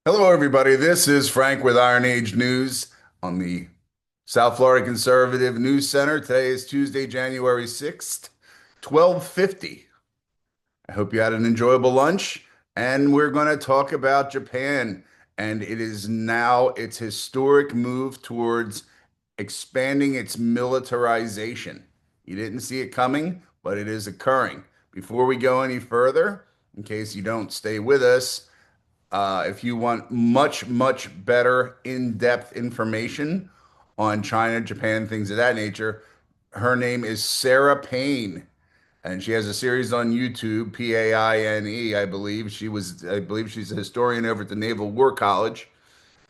Hello, everybody. This is Frank with Iron Age News on the South Florida Conservative News Center. Today is Tuesday, January 6th, 12:50. I hope you had an enjoyable lunch. And we're going to talk about Japan. And it is now its historic move towards expanding its militarization. You didn't see it coming, but it is occurring. Before we go any further, in case you don't stay with us, if you want much, much better in-depth information on China, Japan, things of that nature, her name is Sarah Payne, and she has a series on YouTube, Paine, I believe. I believe she's a historian over at the Naval War College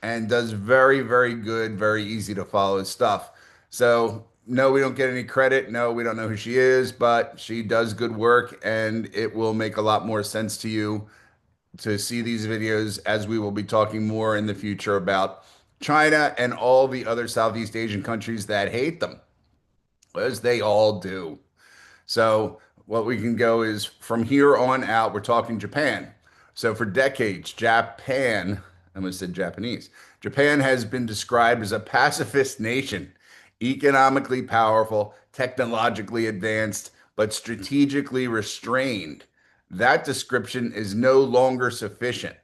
and does very, very good, very easy to follow stuff. So, no, we don't get any credit. No, we don't know who she is, but she does good work, and it will make a lot more sense to you to see these videos as we will be talking more in the future about China and all the other Southeast Asian countries that hate them, as they all do. So, what we can go is from here on out, we're talking Japan. So, for decades, I almost said Japanese, Japan has been described as a pacifist nation, economically powerful, technologically advanced, but strategically restrained. That description is no longer sufficient.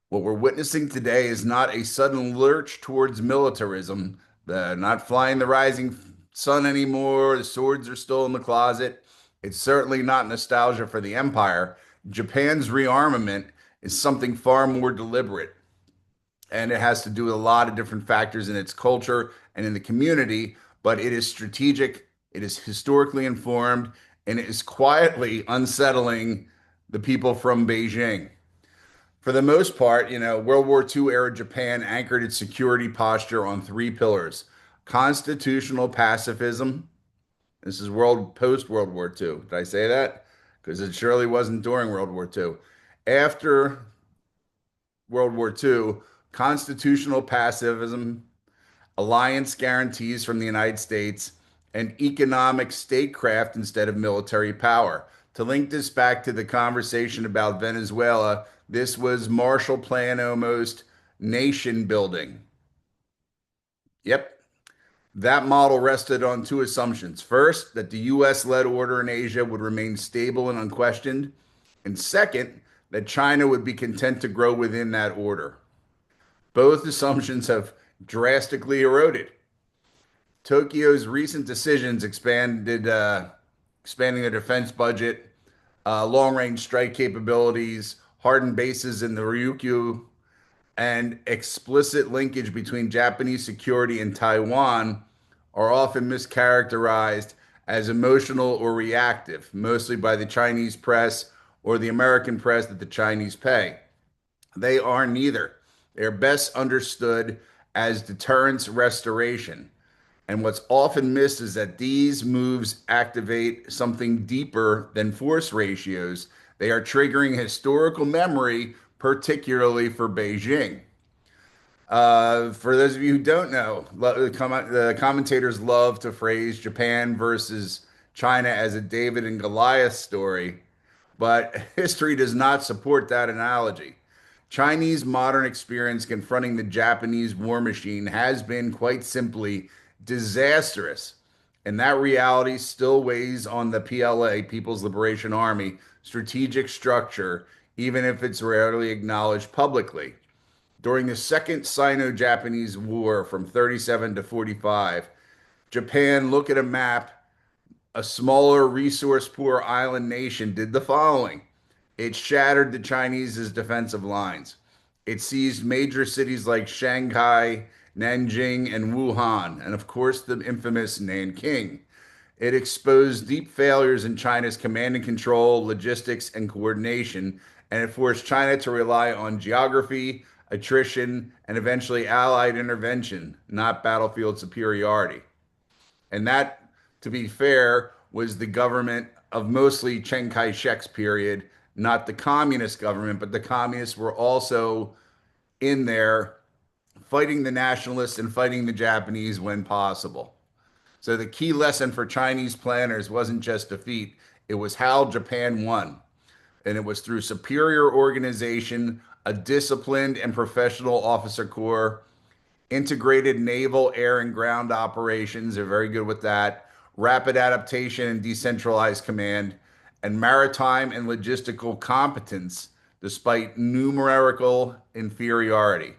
What we're witnessing today is not a sudden lurch towards militarism, not flying the rising sun anymore. The swords are still in the closet. It's certainly not nostalgia for the empire. Japan's rearmament is something far more deliberate, and it has to do with a lot of different factors in its culture and in the community, but it is strategic, it is historically informed, and it is quietly unsettling the people from Beijing. For the most part, World War II era Japan anchored its security posture on three pillars: constitutional pacifism. This is post World War II. Did I say that? Because it surely wasn't during World War II. After World War II, constitutional pacifism, alliance guarantees from the United States, and economic statecraft instead of military power. To link this back to the conversation about Venezuela, this was Marshall Plan almost, nation building. Yep. That model rested on two assumptions. First, that the US led order in Asia would remain stable and unquestioned. And second, that China would be content to grow within that order. Both assumptions have drastically eroded. Tokyo's recent decisions expanding the defense budget, long-range strike capabilities, hardened bases in the Ryukyu, and explicit linkage between Japanese security and Taiwan are often mischaracterized as emotional or reactive, mostly by the Chinese press or the American press that the Chinese pay. They are neither. They're best understood as deterrence restoration. And what's often missed is that these moves activate something deeper than force ratios. They are triggering historical memory, particularly for Beijing. For those of you who don't know, the commentators love to phrase Japan versus China as a David and Goliath story, but history does not support that analogy. Chinese modern experience confronting the Japanese war machine has been quite simply disastrous, and that reality still weighs on the PLA, People's Liberation Army, strategic structure, even if it's rarely acknowledged publicly. During the Second Sino-Japanese War from 37 to 45, Japan, look at a map, a smaller, resource poor island nation, did the following. It shattered the Chinese's defensive lines. It seized major cities like Shanghai, Nanjing, and Wuhan, and of course the infamous Nanking. It exposed deep failures in China's command and control, logistics, and coordination, and it forced China to rely on geography, attrition, and eventually allied intervention, not battlefield superiority. And that, to be fair, was the government of mostly Chiang Kai shek's period, not the communist government, but the communists were also in there fighting the nationalists and fighting the Japanese when possible. So the key lesson for Chinese planners wasn't just defeat, it was how Japan won. and it was through superior organization, a disciplined and professional officer corps, integrated naval, air, and ground operations. They're very good with that. Rapid adaptation and decentralized command, and maritime and logistical competence despite numerical inferiority.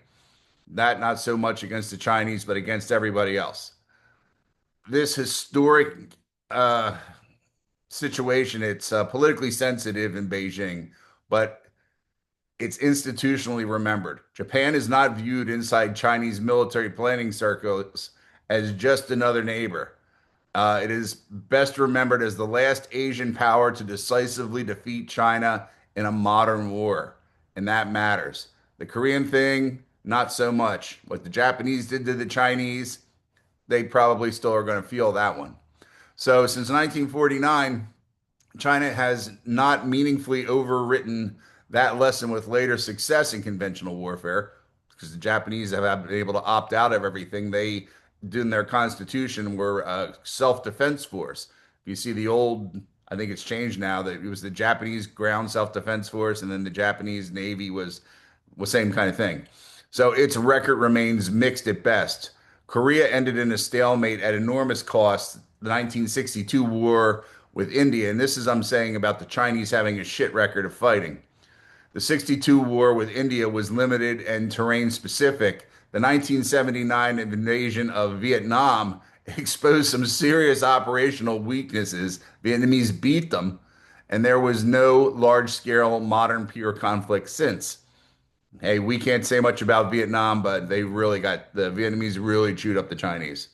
That not so much against the Chinese, but against everybody else. This historic uh, situation, it's politically sensitive in Beijing, but it's institutionally remembered. Japan is not viewed inside Chinese military planning circles as just another neighbor. It is best remembered as the last Asian power to decisively defeat China in a modern war, and that matters. The Korean thing, not so much. What the Japanese did to the Chinese, they probably still are going to feel that one. So since 1949, China has not meaningfully overwritten that lesson with later success in conventional warfare because the Japanese have been able to opt out of everything. They did in their constitution were a self-defense force. If you see the old, I think it's changed now that it was the Japanese ground self-defense force, and then the Japanese Navy was same kind of thing. So its record remains mixed at best. Korea ended in a stalemate at enormous cost. The 1962 war with India, and this is I'm saying about the Chinese having a shit record of fighting. The 62 war with India was limited and terrain specific. The 1979 invasion of Vietnam exposed some serious operational weaknesses. Vietnamese beat them, and there was no large scale modern peer conflict since. Hey, we can't say much about Vietnam, but they really got the Vietnamese really chewed up the Chinese.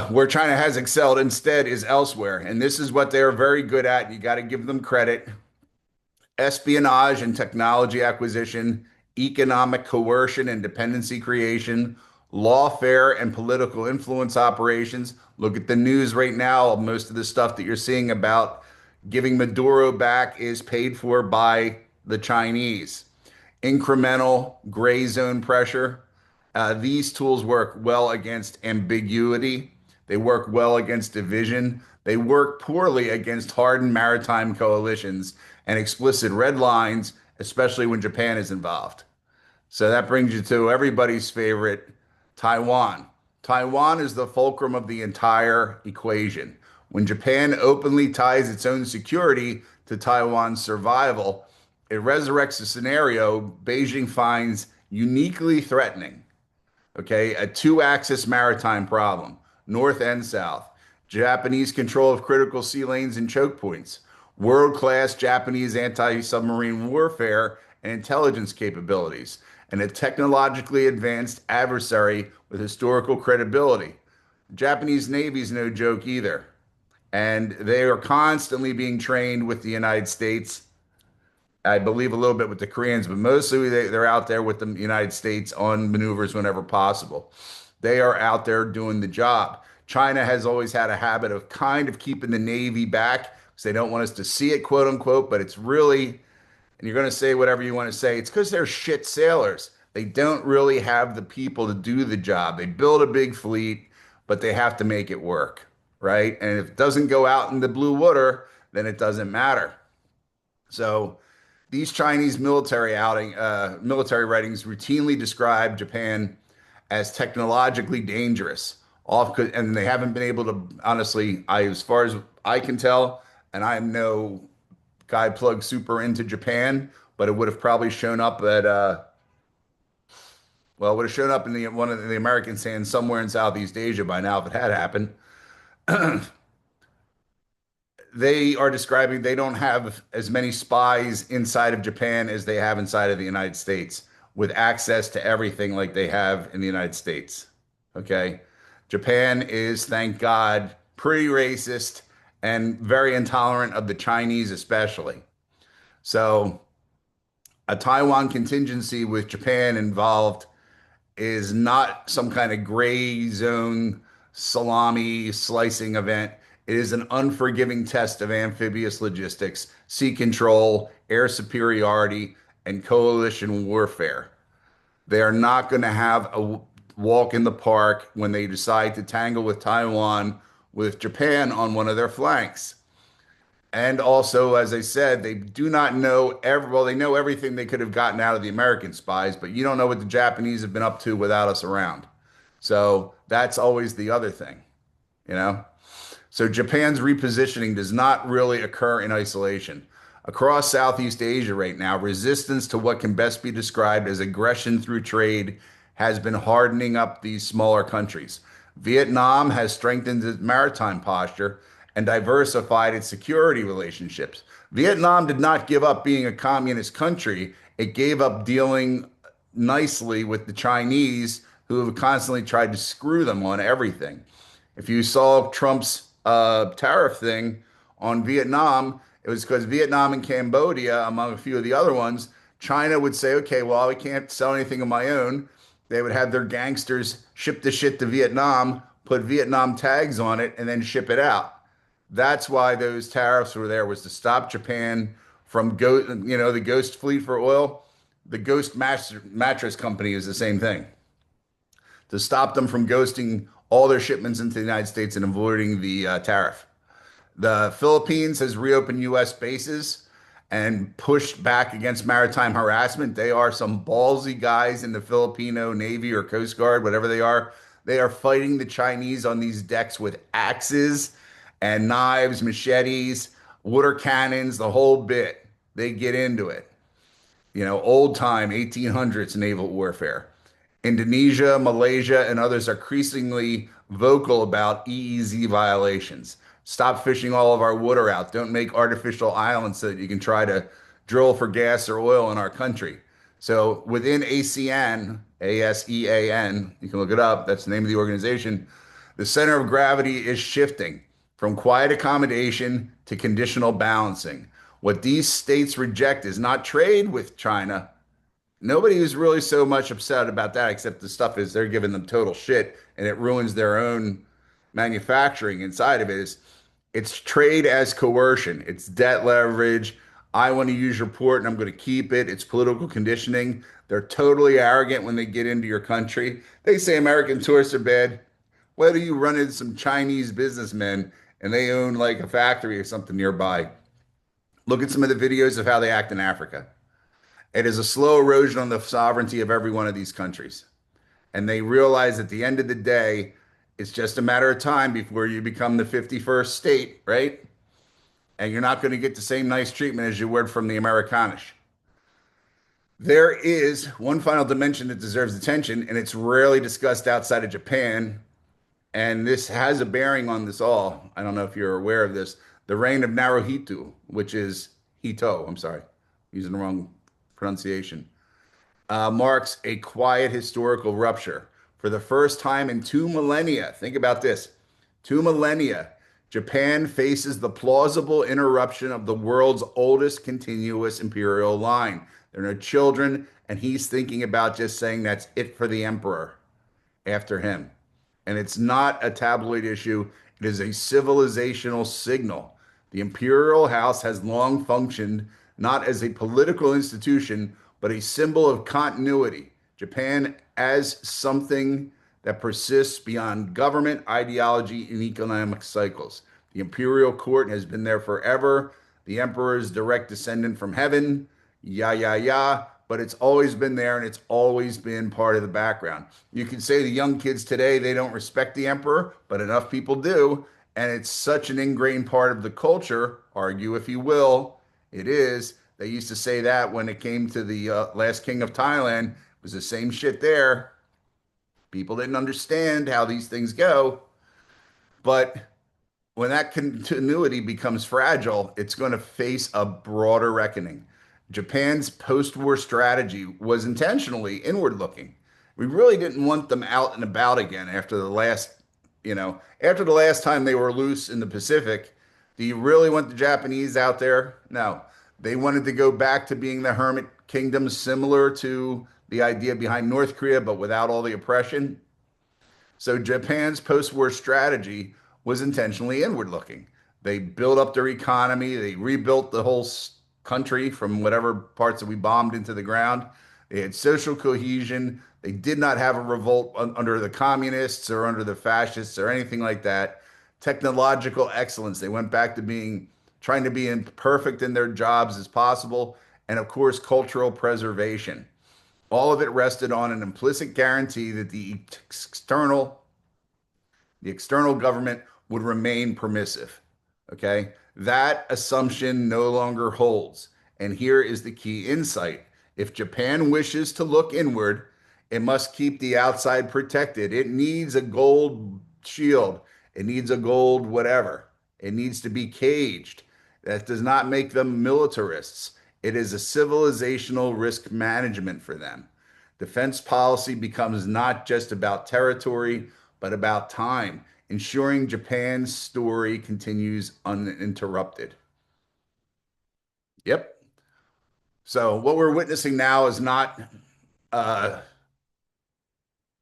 Where China has excelled instead is elsewhere, and this is what they're very good at. You got to give them credit. Espionage and technology acquisition, economic coercion and dependency creation, lawfare and political influence operations. Look at the news right now. Most of the stuff that you're seeing about giving Maduro back is paid for by the Chinese. Incremental gray zone pressure. These tools work well against ambiguity. They work well against division. They work poorly against hardened maritime coalitions and explicit red lines, especially when Japan is involved. So that brings you to everybody's favorite, Taiwan. Taiwan is the fulcrum of the entire equation. When Japan openly ties its own security to Taiwan's survival, it resurrects a scenario Beijing finds uniquely threatening. Okay, a two-axis maritime problem, north and south. Japanese control of critical sea lanes and choke points. World-class Japanese anti-submarine warfare and intelligence capabilities. And a technologically advanced adversary with historical credibility. The Japanese Navy is no joke either. And they are constantly being trained with the United States. I believe a little bit with the Koreans, but mostly they're out there with the United States on maneuvers whenever possible. They are out there doing the job. China has always had a habit of kind of keeping the Navy back because they don't want us to see it, quote unquote, but it's really, and you're going to say whatever you want to say, it's because they're shit sailors. They don't really have the people to do the job. They build a big fleet, but they have to make it work, right? And if it doesn't go out in the blue water, then it doesn't matter. So these Chinese military writings routinely describe Japan as technologically dangerous. And they haven't been able to, honestly, as far as I can tell, and I am no guy plug super into Japan, but it would have probably shown up well, it would have shown up in the one of the American sands somewhere in Southeast Asia by now if it had happened. They are describing they don't have as many spies inside of Japan as they have inside of the United States with access to everything like they have in the United States. Okay. Japan is, thank God, pretty racist and very intolerant of the Chinese, especially. So, a Taiwan contingency with Japan involved is not some kind of gray zone salami slicing event. It is an unforgiving test of amphibious logistics, sea control, air superiority, and coalition warfare. They are not going to have a walk in the park when they decide to tangle with Taiwan with Japan on one of their flanks. And also, as I said, they do not know well, they know everything they could have gotten out of the American spies, but you don't know what the Japanese have been up to without us around. So that's always the other thing, you know? So Japan's repositioning does not really occur in isolation. Across Southeast Asia right now, resistance to what can best be described as aggression through trade has been hardening up these smaller countries. Vietnam has strengthened its maritime posture and diversified its security relationships. Vietnam did not give up being a communist country, it gave up dealing nicely with the Chinese, who have constantly tried to screw them on everything. If you saw Trump's tariff thing on Vietnam, it was because Vietnam and Cambodia, among a few of the other ones, China would say, okay, well, I can't sell anything of my own. They would have their gangsters ship the shit to Vietnam, put Vietnam tags on it, and then ship it out. That's why those tariffs were there, was to stop Japan from the Ghost Fleet for oil. The Mattress Company is the same thing, to stop them from ghosting all their shipments into the United States and avoiding the tariff. The Philippines has reopened U.S. bases and pushed back against maritime harassment. They are some ballsy guys in the Filipino Navy or Coast Guard, whatever they are. They are fighting the Chinese on these decks with axes and knives, machetes, water cannons, the whole bit. They get into it. Old time 1800s naval warfare. Indonesia, Malaysia, and others are increasingly vocal about EEZ violations. Stop fishing all of our water out. Don't make artificial islands so that you can try to drill for gas or oil in our country. So within ASEAN, ASEAN, you can look it up, that's the name of the organization, the center of gravity is shifting from quiet accommodation to conditional balancing. What these states reject is not trade with China. Nobody was really so much upset about that, except the stuff is they're giving them total shit and it ruins their own manufacturing inside of it. It's trade as coercion, it's debt leverage. I want to use your port and I'm going to keep it. It's political conditioning. They're totally arrogant when they get into your country. They say American tourists are bad. Whether you run into some Chinese businessmen and they own like a factory or something nearby, look at some of the videos of how they act in Africa. It is a slow erosion on the sovereignty of every one of these countries. And they realize at the end of the day, it's just a matter of time before you become the 51st state, right? And you're not going to get the same nice treatment as you would from the Americanish. There is one final dimension that deserves attention, and it's rarely discussed outside of Japan. And this has a bearing on this all. I don't know if you're aware of this. The reign of Naruhito, which is Hito, I'm sorry, using the wrong pronunciation, marks a quiet historical rupture. For the first time in 2 millennia, think about this, 2 millennia, Japan faces the plausible interruption of the world's oldest continuous imperial line. There are no children, and he's thinking about just saying that's it for the emperor after him. And it's not a tabloid issue, it is a civilizational signal. The imperial house has long functioned not as a political institution, but a symbol of continuity. Japan as something that persists beyond government, ideology, and economic cycles. The imperial court has been there forever. The emperor's direct descendant from heaven, yeah, yeah, yeah. But it's always been there and it's always been part of the background. You can say the young kids today, they don't respect the emperor, but enough people do. And it's such an ingrained part of the culture, argue if you will. It is. They used to say that when it came to the last king of Thailand, it was the same shit there. People didn't understand how these things go. But when that continuity becomes fragile, it's going to face a broader reckoning. Japan's post-war strategy was intentionally inward looking. We really didn't want them out and about again after the last time they were loose in the Pacific. Do you really want the Japanese out there? No. They wanted to go back to being the hermit kingdom, similar to the idea behind North Korea, but without all the oppression. So Japan's post-war strategy was intentionally inward looking. They built up their economy. They rebuilt the whole country from whatever parts that we bombed into the ground. They had social cohesion. They did not have a revolt under the communists or under the fascists or anything like that. Technological excellence. They went back to being trying to be perfect in their jobs as possible, and of course, cultural preservation. All of it rested on an implicit guarantee that the external government would remain permissive. Okay. That assumption no longer holds. And here is the key insight. If Japan wishes to look inward, it must keep the outside protected. It needs a gold shield. It needs a gold whatever. It needs to be caged. That does not make them militarists. It is a civilizational risk management for them. Defense policy becomes not just about territory, but about time, ensuring Japan's story continues uninterrupted. Yep. So what we're witnessing now is not uh,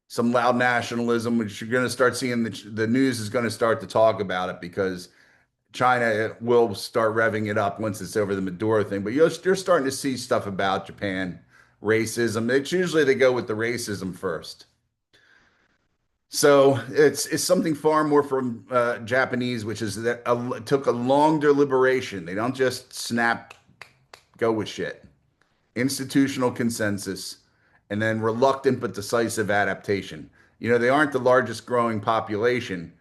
some loud nationalism, which you're going to start seeing. The news is going to start to talk about it because China will start revving it up once it's over the Maduro thing. But you're starting to see stuff about Japan racism. It's usually they go with the racism first. So it's something far more from Japanese, which is that it took a long deliberation. They don't just snap, go with shit. Institutional consensus, and then reluctant but decisive adaptation. You know, they aren't the largest growing population,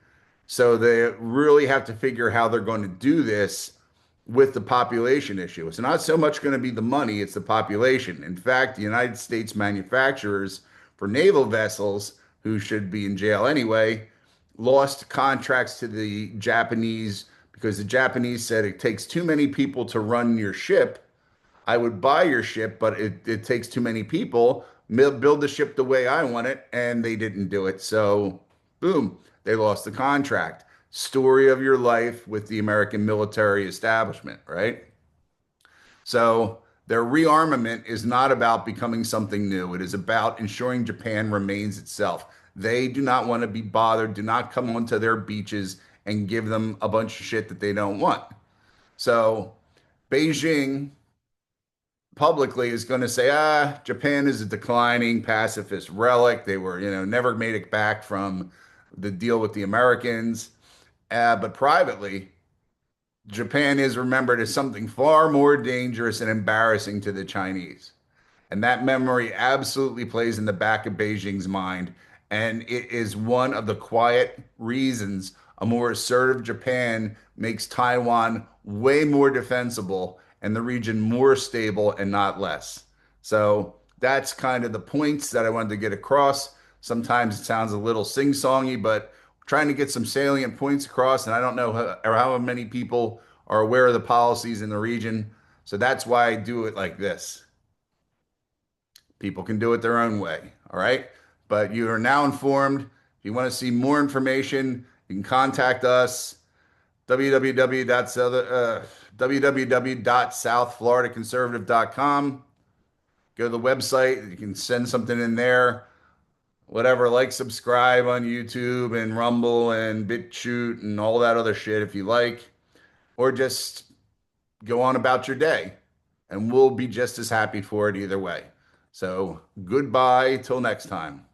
so they really have to figure how they're going to do this with the population issue. It's not so much going to be the money, it's the population. In fact, the United States manufacturers for naval vessels, who should be in jail anyway, lost contracts to the Japanese because the Japanese said it takes too many people to run your ship. I would buy your ship, but it takes too many people. Build the ship the way I want it, and they didn't do it. So, boom, they lost the contract. Story of your life with the American military establishment, right? So, their rearmament is not about becoming something new. It is about ensuring Japan remains itself. They do not want to be bothered. Do not come onto their beaches and give them a bunch of shit that they don't want. So, Beijing publicly is going to say, Japan is a declining pacifist relic. They were, never made it back from the deal with the Americans. But privately, Japan is remembered as something far more dangerous and embarrassing to the Chinese. And that memory absolutely plays in the back of Beijing's mind. And it is one of the quiet reasons a more assertive Japan makes Taiwan way more defensible and the region more stable and not less. So that's kind of the points that I wanted to get across. Sometimes it sounds a little sing-songy, but trying to get some salient points across. And I don't know how many people are aware of the policies in the region. So that's why I do it like this. People can do it their own way. All right. But you are now informed. If you want to see more information, you can contact us www.southfloridaconservative.com. Go to the website. You can send something in there. Whatever, like, subscribe on YouTube and Rumble and BitChute and all that other shit if you like. Or just go on about your day. And we'll be just as happy for it either way. So goodbye till next time.